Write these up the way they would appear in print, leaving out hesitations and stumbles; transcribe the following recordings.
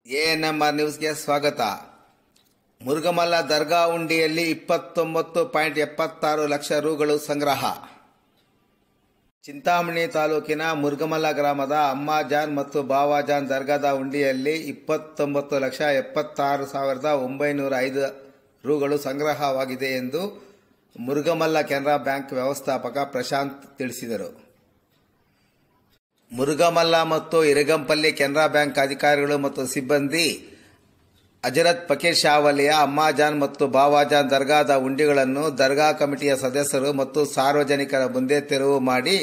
ANMR ನ್ಯೂಸ್ಗೆ ಸ್ವಾಗತ. ಮುರುಗಮಲ್ಲ ದರ್ಗಾ ಹುಂಡಿಯಲ್ಲಿ 29.76 ಲಕ್ಷ ರುಗಳು ಸಂಗ್ರಹ. ಚಿಂತಾಮಣಿ ತಾಲೂಕಿನ ಮುರುಗಮಲ್ಲ ಗ್ರಾಮದ ಅಮ್ಮಾಜಾನ್ ಮತ್ತು ಬಾವಾಜಾನ್ ದರ್ಗಾದ ಹುಂಡಿಯಲ್ಲಿ 29,76,905 ರುಗಳು ಸಂಗ್ರಹವಾಗಿದೆ ಎಂದು ಮುರುಗಮಲ್ಲ ಕೆನರಾ ಬ್ಯಾಂಕ್ ವ್ಯವಸ್ಥಾಪಕ ಪ್ರಶಾಂತ್ ತಿಳಿಸಿದರು. ಮುರುಗಮಲ್ಲ ಮತ್ತು ಇರಗಂಪಲ್ಲಿ ಕೆನರಾ ಬ್ಯಾಂಕ್ ಅಧಿಕಾರಿಗಳು ಮತ್ತು ಸಿಬ್ಬಂದಿ ಹಜರತ್ ಫಕೀರ್ ಶಾ ವಲಿಯ ಅಮ್ಮಾಜಾನ್ ಮತ್ತು ಬಾವಾಜಾನ್ ದರ್ಗಾದ ಹುಂಡಿಗಳನ್ನು ದರ್ಗಾ ಕಮಿಟಿಯ ಸದಸ್ಯರು ಮತ್ತು ಸಾರ್ವಜನಿಕರ ಮುಂದೆ ತೆರವು ಮಾಡಿ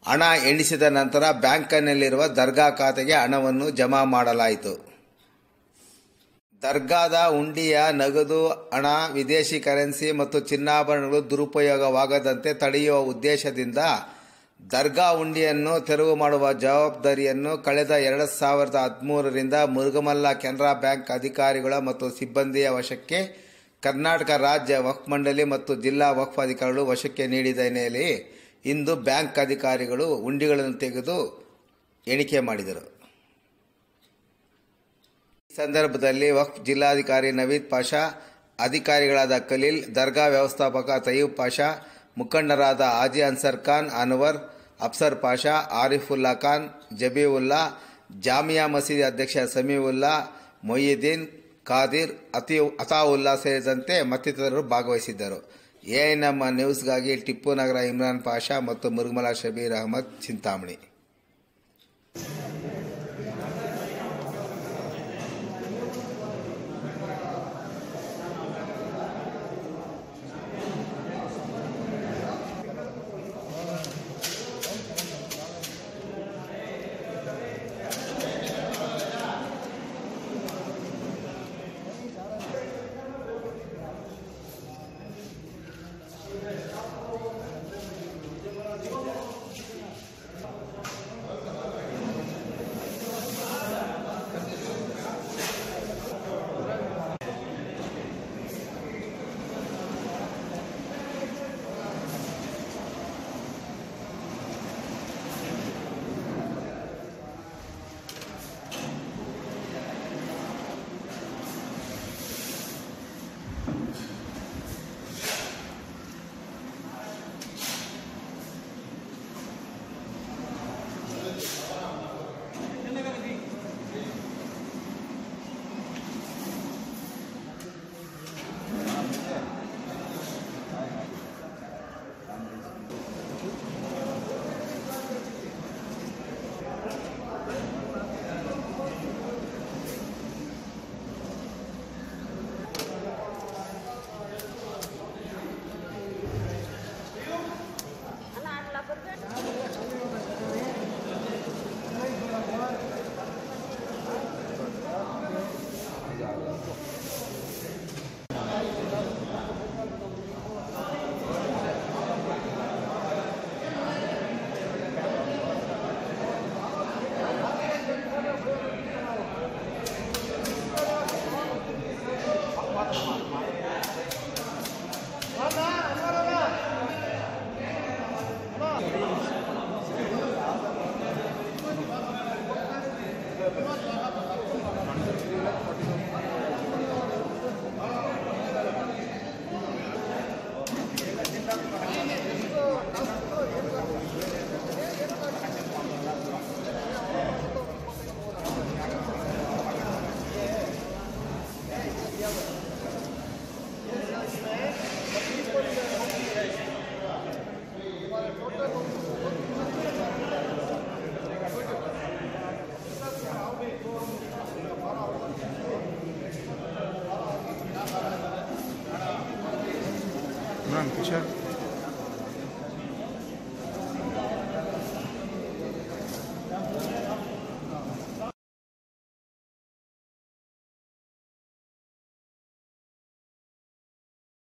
ಹಣ ಎಣಿಸಿದ ನಂತರ ಬ್ಯಾಂಕ್ನಲ್ಲಿರುವ ದರ್ಗಾ ಖಾತೆಗೆ ಹಣವನ್ನು ಜಮಾ ಮಾಡಲಾಯಿತು. ದರ್ಗಾದ ಹುಂಡಿಯ ನಗದು ಹಣ, ವಿದೇಶಿ ಕರೆನ್ಸಿ ಮತ್ತು ಚಿನ್ನಾಭರಣಗಳು ದುರುಪಯೋಗವಾಗದಂತೆ ತಡೆಯುವ ಉದ್ದೇಶದಿಂದ ದರ್ಗಾ ಹುಂಡಿಯನ್ನು ತೆರವು ಮಾಡುವ ಜವಾಬ್ದಾರಿಯನ್ನು ಕಳೆದ 2013ರಿಂದ ಮುರುಗಮಲ್ಲ ಕೆನರಾ ಬ್ಯಾಂಕ್ ಅಧಿಕಾರಿಗಳ ಮತ್ತು ಸಿಬ್ಬಂದಿಯ ವಶಕ್ಕೆ ಕರ್ನಾಟಕ ರಾಜ್ಯ ವಕ್ಫ್ ಮಂಡಳಿ ಮತ್ತು ಜಿಲ್ಲಾ ವಕ್ಫ್ ಅಧಿಕಾರಿಗಳು ವಶಕ್ಕೆ ನೀಡಿದ ಹಿನ್ನೆಲೆಯಲ್ಲಿ ಇಂದು ಬ್ಯಾಂಕ್ ಅಧಿಕಾರಿಗಳು ಹುಂಡಿಗಳನ್ನು ತೆಗೆದು ಎಣಿಕೆ ಮಾಡಿದರು. ಈ ಸಂದರ್ಭದಲ್ಲಿ ವಕ್ಫ್ ಜಿಲ್ಲಾಧಿಕಾರಿ ನವೀದ್ ಪಾಷಾ, ಅಧಿಕಾರಿಗಳಾದ ಖಲೀಲ್, ದರ್ಗಾ ವ್ಯವಸ್ಥಾಪಕ ತಯ್ಯೂಬ್ ಪಾಷಾ, ಮುಖಂಡರಾದ ಹಾಜಿ ಅನ್ಸರ್ ಖಾನ್, ಅನ್ವರ್, ಅಫ್ಸರ್ ಪಾಷಾ, ಆರಿಫುಲ್ಲಾ ಖಾನ್, ಜಬೀವುಲ್ಲಾ, ಜಾಮಿಯಾ ಮಸೀದಿ ಅಧ್ಯಕ್ಷ ಸಮೀವುಲ್ಲಾ, ಮೊಯ್ಯುದ್ದೀನ್, ಖಾದಿರ್, ಅತಾವುಲ್ಲಾ ಸೇರಿದಂತೆ ಮತ್ತಿತರರು ಭಾಗವಹಿಸಿದ್ದರು. ಎಎನ್ಎಂಆರ್ ನ್ಯೂಸ್ಗಾಗಿ ಟಿಪ್ಪು ನಗರ ಇಮ್ರಾನ್ ಪಾಷಾ ಮತ್ತು ಮುರುಗಮಲ್ಲ ಶಬೀರ್ ಅಹಮದ್, ಚಿಂತಾಮಣಿ. Imran, Kisha.